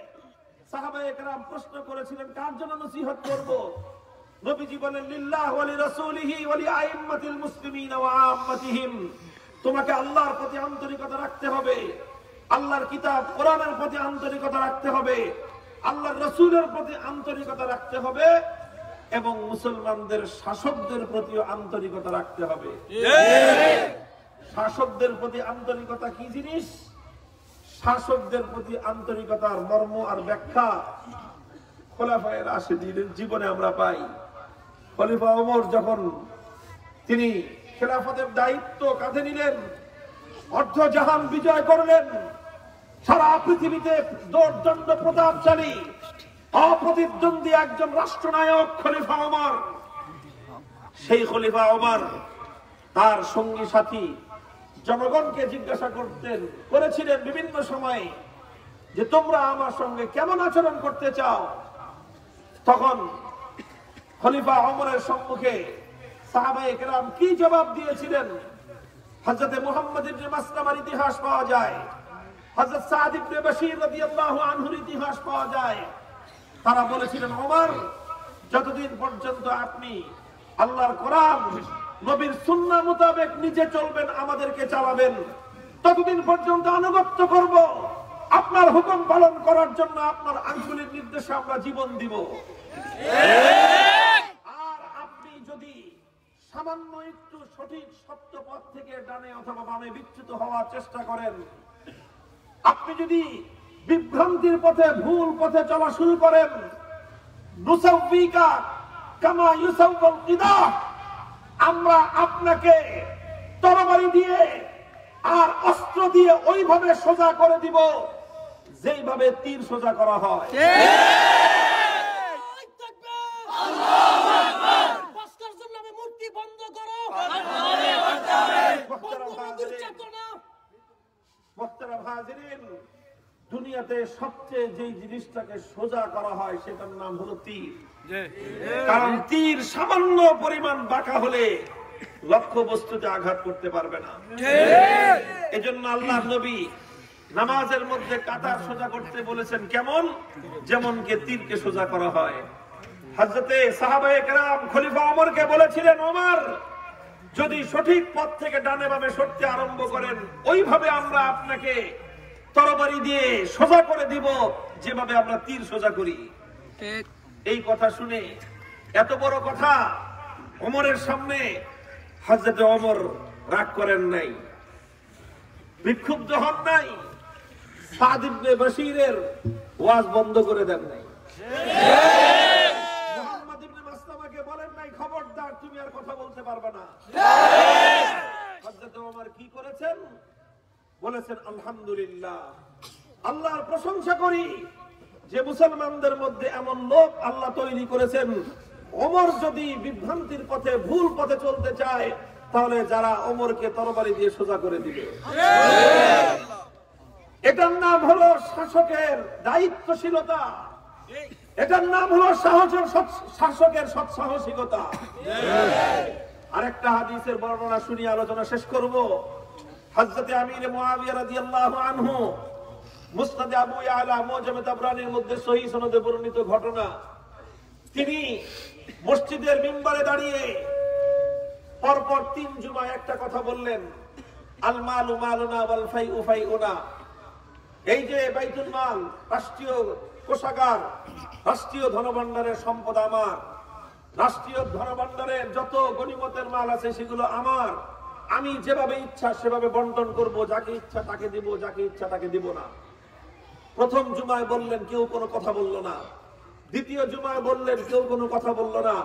সাহাবায়ে কেরাম প্রশ্ন করেছিলেন কার জন্য নসিহত করব? নবীজি বলেন লিল্লাহ ওয়া লিরাসূলিহি ওয়া লিআইম্মাতিল মুসলিমিন ওয়া আম্মাতিহিম। তোমাকে আল্লাহর প্রতি আন্তরিকতা রাখতে হবে, আল্লাহর কিতাব কোরআনের প্রতি আন্তরিকতা রাখতে হবে, আল্লাহর রাসূলের প্রতি আন্তরিকতা রাখতে হবে, এবং মুসলমানদের শাসকদের প্রতি আন্তরিকতা রাখতে হবে। শাসকদের প্রতি আন্তরিকতা কি জিনিস? শাসকদের প্রতি আন্তরিকতার মর্ম আর ব্যাখ্যা খোলাফায়ে রাশিদীনের জীবনে আমরা পাই। খলিফা ওমর যখন তিনি খেলাফতের দায়িত্ব কাঁধে নিলেন, অর্ধ জাহান বিজয় করলেন, সারা পৃথিবীতে দৌর্দণ্ড প্রতাপশালী অপ্রতিদ্বন্দ্বী একজন রাষ্ট্রনায়ক খলিফা ওমর। সেই খলিফা ওমর তার সঙ্গী সাথী জনগণকে জিজ্ঞাসা করেছিলেন বিভিন্ন সময়ে যে তোমরা আমার সঙ্গে কেমন আচরণ করতে চাও। তখন খলিফা ওমরের সম্মুখে সাহাবায়ে কেরাম কি জবাব দিয়েছিলেন? হযরত মুহাম্মদ ইবনে মাসলামার ইতিহাস পাওয়া যায়, হযরত সাদ ইবনে বশীর রাদিয়াল্লাহু আনহুর ইতিহাস পাওয়া যায়। তারা বলেছিলেন, ওমর, যতদিন পর্যন্ত আপনি আল্লাহর কোরআন নবীর সুন্নাহ মোতাবেক নিজে চলবেন, আমাদেরকে চালাবেন, ততদিন পর্যন্ত আনুগত্য করব। আপনার হুকুম পালন করার জন্য আপনার আঙ্গুলের নির্দেশে আমরা জীবন দিব। আর আপনি যদি সামান্য একটু সঠিক সত্য পথ থেকে ডানে অথবা বামে বিচ্যুত হওয়ার চেষ্টা করেন, আপনি যদি বিভ্রান্তির পথে ভুল পথে চলা শুরু করেন, নুসাউবিকা কামা ইউসাউবুল কিদা, আমরা আপনাকে তরবারি দিয়ে আর অস্ত্র দিয়ে ওইভাবে সোজা করে দিব যেইভাবে তীর সোজা করা হয়। দুনিয়াতে সবচেয়ে যে জিনিসটাকে সোজা করা হয় সেটার নাম হলো তীর। কারণ তীর সামান্য পরিমাণ বাঁকা হলে লক্ষ্য বস্তুতে আঘাত করতে পারবে না। এজন্য আল্লাহর নবী নামাজের মধ্যে কাতার সোজা করতে বলেছেন, কেমন? যেমন কে তীরকে সোজা করা হয়। হযরতে সাহাবায়ে কেরাম খলিফা ওমরকে বলেছিলেন, ওমর, যদি সঠিক পথ থেকে ডানে বামে সরতে আরম্ভ করেন, ওইভাবে আমরা আপনাকে তরবারি দিয়ে সোজা করে দিব যেভাবে আমরা তীর সোজা করি। এই কথা শুনে, এত বড় কথা ওমরের সামনে হযরত ওমর রাগ করেন নাই, বিক্ষুব্ধ হন নাই, সাদ ইবনে বশীরের ওয়াজ বন্ধ করে দেন নাই, মুহাম্মদ ইবনে মাসলামাকে বলেন নাই খবরদার তুমি আর কথা বলতে পারবে না। হযরত ওমর কি করেছেন? বলেছেন, আলহামদুলিল্লাহ, আল্লাহর প্রশংসা করি যে মুসলমানদের মধ্যে এমন লোক আল্লাহ তৈরি করেছেন, ওমর যদি বিভ্রান্তির পথে ভুল পথে চলতে চায় তাহলে যারা ওমরকে তরবারি দিয়ে সোজা করে দিবে। এটার নাম হলো শাসকের দায়িত্বশীলতা, এটার নাম হলো শাসকের সৎসাহসিকতা। আরেকটা হাদিসের বর্ণনা শুনিয়ে আলোচনা শেষ করব। হযরত আমির মুআবিয়া রাদিয়াল্লাহু আনহু মুসনাদে আবু ইয়ালা মুজামে তাবরানির মধ্যে সহিহ সনদে বর্ণিত ঘটনা, তিনি মসজিদের মিম্বারে দাঁড়িয়ে পরপর 3 জুমা একটা কথা বললেন, আল মালু মালুনা ওয়াল ফাইউ ফাইউনা। এই যে বাইতুল মাল, রাষ্ট্রীয় কোষাগার, রাষ্ট্রীয় ধনভাণ্ডারের সম্পদ আমার, রাষ্ট্রীয় ধনভাণ্ডারের যত গনিমতের মাল আছে সেগুলো আমার, আমি যেভাবে ইচ্ছা সেভাবে বন্টন করব, যাকে ইচ্ছা তাকে দিব, যাকে ইচ্ছা তাকে দিব না। প্রথম জুমায় বললেন, কেউ কোনো কথা বলল না। দ্বিতীয় জুমায় বললেন, কেউ কোনো কথা বলল না।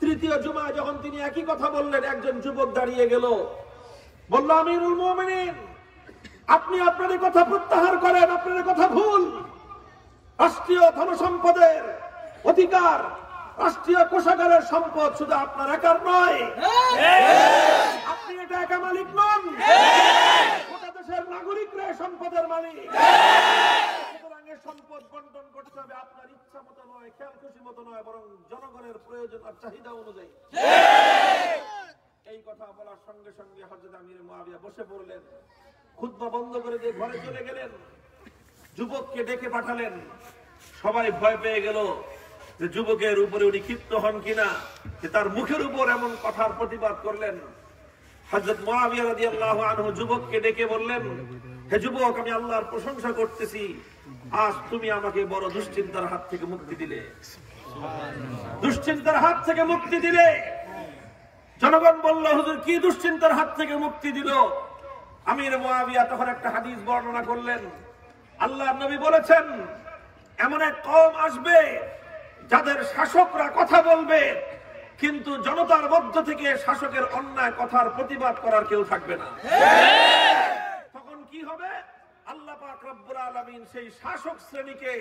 তৃতীয় জুমায় যখন তিনি একই কথা বললেন, একজন যুবক দাঁড়িয়ে গেল, বলল, আমিরুল মুমিনিন, আপনি আপনার কথা প্রত্যাহার করেন, আপনার কথা ভুল। রাষ্ট্রীয় ধনসম্পদের অধিকার, রাষ্ট্রীয় কোষাগারের সম্পদ শুধু আপনার একার নয়, আপনি এটা একা মালিক নন, গোটা দেশের নাগরিকরা সম্পদের মালিক। সুতরাং এই সম্পদ বন্টন করতে হবে আপনার ইচ্ছা মতো নয়, খেয়াল খুশি মতো নয়, বরং জনগণের প্রয়োজন আর চাহিদা অনুযায়ী। এই কথা বলার সঙ্গে সঙ্গে হযরত আমির মুআবিয়া বসে পড়লেন, খুতবা বন্ধ করে দিয়ে ঘরে চলে গেলেন। যুবককে ডেকে পাঠালেন, সবাই ভয় পেয়ে গেল যে যুবকের উপরে উনি ক্ষিপ্ত হন কিনা, যে তার মুখের উপর এমন কথার প্রতিবাদ করলেন। হযরত মুআবিয়া রাদিয়াল্লাহু আনহু যুবককে ডেকে বললেন, হে যুবক, আমি আল্লাহর প্রশংসা করতেছি, আজ তুমি আমাকে বড় দুশ্চিন্তার হাত থেকে মুক্তি দিলে। দুশ্চিন্তার হাত থেকে মুক্তি দিলে জনগণ বলল, হুজুর কি দুশ্চিন্তার হাত থেকে মুক্তি দিল? আমির মুয়াবিয়া তখন একটা হাদিস বর্ণনা করলেন। আল্লাহর নবী বলেছেন, এমন এক কওম আসবে যাদের শাসকরা কথা বলবে, কিন্তু জনতার মধ্য থেকে শাসকের অন্যায় কথার প্রতিবাদ করার কেউ থাকবে না। তখন কি হবে? আল্লাহ পাক রব্বুল আলামিন সেই শাসক শ্রেণীকে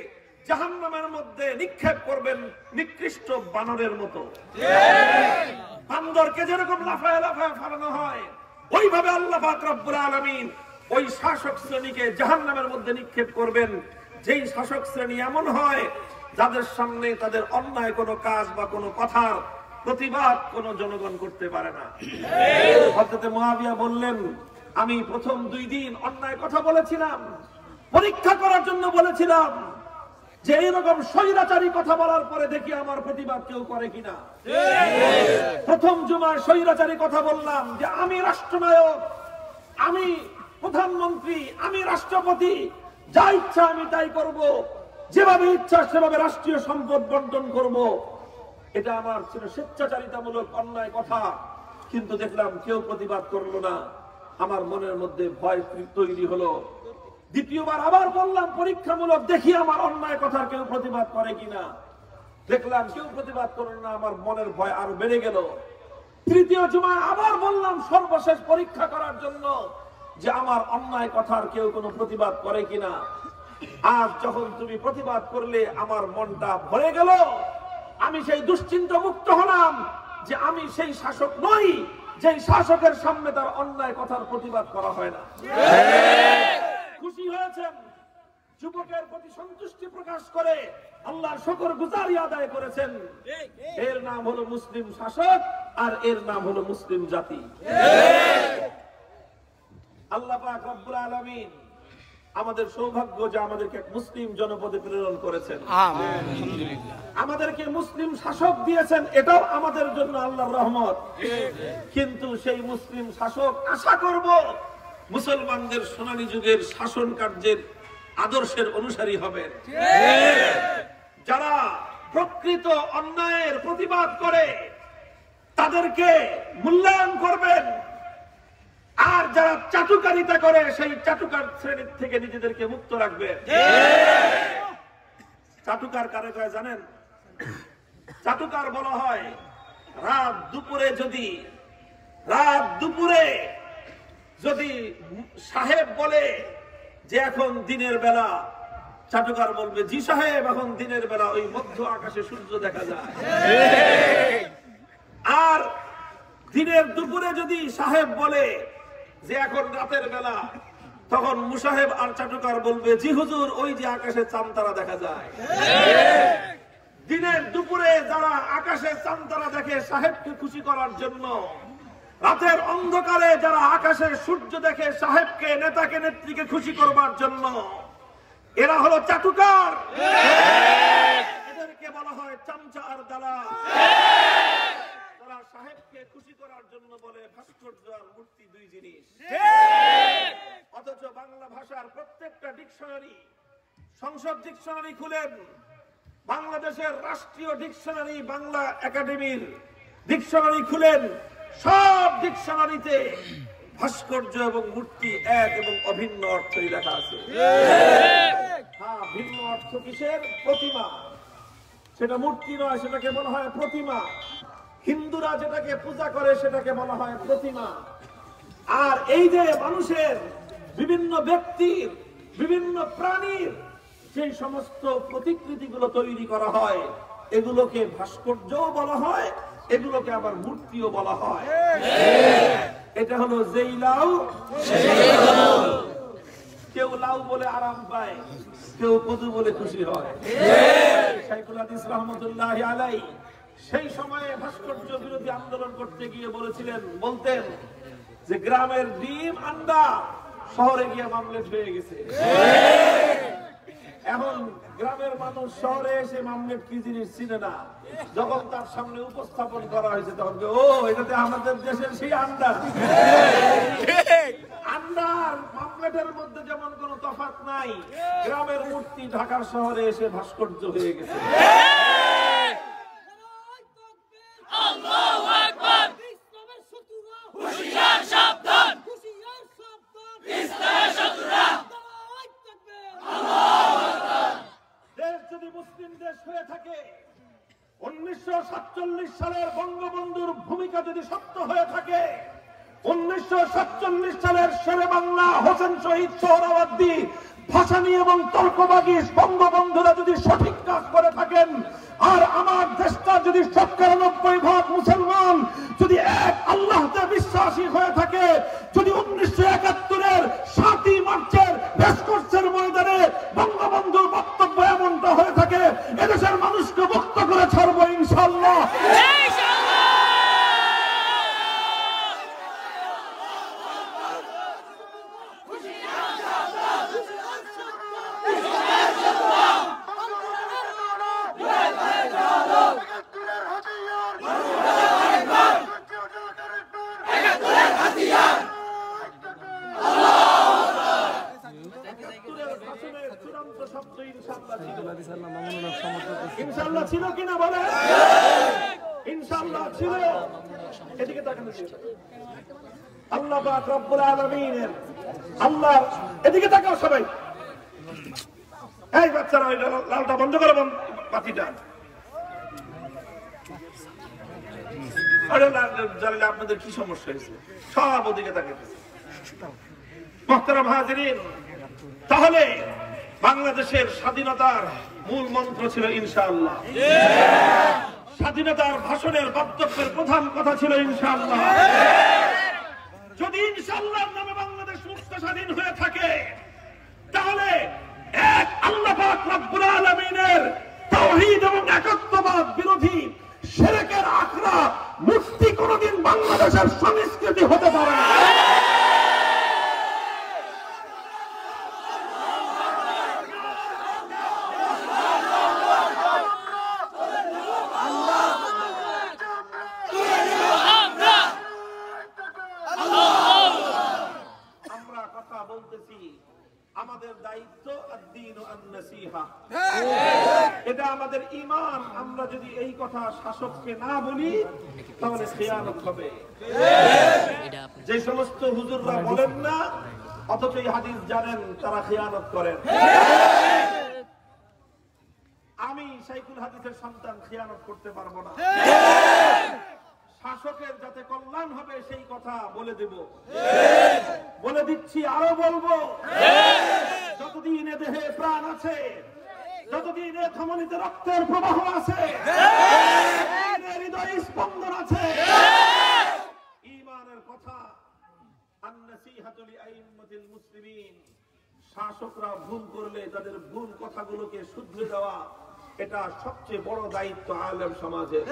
জাহান্নামের মধ্যে নিক্ষেপ করবেন নিকৃষ্ট বানরের মতো। বান্দরকে যেরকম লাফায় লাফায় ফালানো হয়, ওইভাবে আল্লাহ পাক রব্বুল আলামিন ওই শাসক শ্রেণীকে জাহান্নামের মধ্যে নিক্ষেপ করবেন। যেই শাসক শ্রেণী এমন হয় যাদের সামনে তাদের অন্যায় কোনো কাজ বা কোনো কথার প্রতিবাদ কোনো জনগণ করতে পারে না। হযরত মুয়াবিয়া বললেন, আমি প্রথম 2 দিন অন্যায় কথা বলেছিলাম, পরীক্ষা করার জন্য বলেছিলাম যে এইরকম স্বৈরাচারী কথা বলার পরে দেখি আমার প্রতিবাদ কেউ করে কিনা। প্রথম জুমায় স্বৈরাচারী কথা বললাম যে আমি রাষ্ট্রনায়ক, আমি প্রধানমন্ত্রী, আমি রাষ্ট্রপতি, যা ইচ্ছা আমি তাই করব, যেভাবে ইচ্ছা সেভাবে রাষ্ট্রীয় সম্পদ বন্টন করব। এটা আমার ছিল স্বেচ্ছাচারিতামূলক অন্যায় কথা, কিন্তু দেখলাম কেউ প্রতিবাদ করলো না। আমার মনের মধ্যে ভয় তৈরি হলো। দ্বিতীয়বার আবার বললাম পরীক্ষামূলক, দেখি আমার অন্যায় কথার কেউ প্রতিবাদ করে কিনা। দেখলাম কেউ প্রতিবাদ করলো না, আমার মনের ভয় আরো বেড়ে গেল। তৃতীয় জুমায় আবার বললাম সর্বশেষ পরীক্ষা করার জন্য যে আমার অন্যায় কথার কেউ কোনো প্রতিবাদ করে কিনা। আজ যখন তুমি প্রতিবাদ করলে আমার মনটা ভরে গেল, আমি সেই দুশ্চিন্তা মুক্ত হলাম যে আমি সেই শাসক নই যে শাসকের সামনে তার অন্যায় কথার প্রতিবাদ করা হয় না। খুশি হয়েছেন, যুবকের প্রতি সন্তুষ্টি প্রকাশ করে আল্লাহর শুকর গুজারি আদায় করেছেন। এর নাম হলো মুসলিম শাসক, আর এর নাম হলো মুসলিম জাতি। আল্লাহ পাক রব্বুল আলামিন আমাদের সৌভাগ্য যে আমাদেরকে এক মুসলিম জনপদে প্রেরণ করেছেন, আমাদেরকে মুসলিম শাসক দিয়েছেন, এটাও আমাদের জন্য আল্লাহর রহমত। কিন্তু সেই মুসলিম শাসক আশা করব মুসলমানদের সোনালী যুগের শাসন কার্যের আদর্শের অনুসারী হবেন, যারা প্রকৃত অন্যায়ের প্রতিবাদ করে তাদেরকে মূল্যায়ন করবেন, আর যারা চাটুকারিতা করে সেই চাটুকার শ্রেণীর থেকে নিজেদেরকে মুক্ত রাখবে। চাটুকার কারে কয় জানেন? চাটুকার বলা হয় রাত দুপুরে যদি সাহেব বলে যে এখন দিনের বেলা, চাটুকার বলবে জি সাহেব এখন দিনের বেলা, ওই মধ্য আকাশে সূর্য দেখা যায়। আর দিনের দুপুরে যদি সাহেব বলে যে এখন রাতের বেলা, তখন মুসাহেব আর চাটুকার বলবে জি হুজুর ওই যে আকাশে চাঁদ তারা দেখা যায়। দিনের দুপুরে যারা আকাশে চাঁদ তারা দেখে সাহেবকে খুশি করার জন্য, রাতের অন্ধকারে যারা আকাশে সূর্য দেখে সাহেবকে, নেতাকে, নেত্রীকে খুশি করবার জন্য, এরা হলো চাটুকার। এদেরকে বলা হয় চামচা আর দালাল। সাহেবকে খুশি করার জন্য বলে ভাস্কর্য আর মূর্তি 2 জিনিস। অথচ বাংলা ভাষার প্রত্যেকটা ডিকশনারি, সংসদ ডিকশনারি খুলেন, বাংলাদেশের রাষ্ট্রীয় ডিকশনারি, বাংলা একাডেমির ডিকশনারি খুলেন, সব ডিকশনারিতে ভাস্কর্য এবং মূর্তি এক এবং অভিন্ন অর্থই লেখা আছে। হ্যাঁ, ভিন্ন অর্থ কিসের? প্রতিমা। সেটা মূর্তি নয়, সেটাকে বলা হয় প্রতিমা। হিন্দুরা যেটাকে পূজা করে সেটাকে বলা হয় প্রতিমা। আর এই যে মানুষের, বিভিন্ন ব্যক্তির, বিভিন্ন প্রাণীর যে সমস্ত প্রতিকৃতিগুলো তৈরি করা হয়, এগুলোকে ভাস্কর্যও বলা হয়, এগুলোকে আবার মূর্তিও বলা হয়। এটা হলো যেই লাউ কেউ লাউ বলে আরাম পায়, কেউ কদু বলে খুশি হয়। শাইখুল হাদিস রাহমাতুল্লাহি আলাইহি সেই সময়ে ভাস্কর্য বিরোধী আন্দোলন করতে গিয়ে বলতেন যে গ্রামের ডিম আন্ডা শহরে গিয়ে মামলেট হয়ে গেছে। এখন গ্রামের মানুষ শহরে এসে মামলেট কি জিনিস চিনে না। যখন তার সামনে উপস্থাপন করা হয়েছে তখন ও এটাতে আমাদের দেশের সেই আন্ডা। আন্ডার মামলেটের মধ্যে যেমন কোনো তফাৎ নাই, গ্রামের মূর্তি ঢাকার শহরে এসে ভাস্কর্য হয়ে গেছে। হয়ে থাকে, 1947 সালের বঙ্গবন্ধুর ভূমিকা যদি সত্য হয়ে থাকে, 1947 সালের শেরে বাংলা হোসেন শহীদ সোহরাওয়ার্দী ভাসানী এবং তর্কবাগী বঙ্গবন্ধুরা যদি সঠিক কাজ করে থাকেন, আর আমার দেশটা যদি ৯৭% মুসলমান যদি এক আল্লাহতে বিশ্বাসী হয়ে থাকে, যদি 19৭১-এর ৭ই মার্চের রেসকোর্সের ময়দানে বঙ্গবন্ধুর বক্তব্য এমনটা হয়ে থাকে, এদেশের মানুষকে মুক্ত করে ছাড়বো ইনশাআল্লাহ। ইনশাআল্লাহ ছিল কিনা বলে? ইনশাআল্লাহ ছিল। এদিকে তাকান। আল্লাহ পাক রব্বুল আলামিনের আল্লাহ, এদিকে তাকাও সবাই। এই বাচ্চারা ওই লালটা বন্ধ করো, বাতিটা। আরে জানলে আপনাদের কি সমস্যা হয়েছে? সব ওদিকে তাকাইতেছে। মুহতারাম হাজিরিন, তাহলে বাংলাদেশের স্বাধীনতার মূল মন্ত্র ছিল ইনশাআল্লাহ। স্বাধীনতার ভাষণের বক্তব্যের প্রধান কথা ছিল ইনশাআল্লাহ। যদি ইনশাআল্লাহর নামে বাংলাদেশ মুক্ত স্বাধীন হয়ে থাকে, তাহলে এক আল্লাহ পাক রব্বুল আলামিনের তাওহীদ এবং একত্ববাদ বিরোধী শিরকের আখড়া মূর্তি কোনদিন বাংলাদেশের সংস্কৃতি হতে পারে না। আমাদের দায়িত্ব আদ-দীন আন-নাসীহা, এটা আমাদের ঈমান। আমরা যদি এই কথা শাসককে না বলি, তাহলে খিয়ানত হবে। যে সমস্ত হুজুররা বলেন না অথচ এই হাদিস জানেন, তারা খিয়ানত করেন। আমি শাইখুল হাদিসের সন্তান, খিয়ানত করতে পারবো না। শাসকের যাতে কল্যাণ হবে সেই কথা বলে দেব, বলে দিচ্ছি, আরো বলবো। যতদিন এ দেহে প্রাণ আছে, যতদিন এ ধমনীতে রক্তের প্রবাহ আছে, হৃদয় স্পন্দন আছে, ঈমানের কথা আন-নাসীহাতু লিআইম্মাতিল মুসলিমিন, শাসকরা ভুল করলে তাদের ভুল কথাগুলোকে শুধরে দেওয়া, এটা সবচেয়ে বড় দায়িত্ব আলেম সমাজের।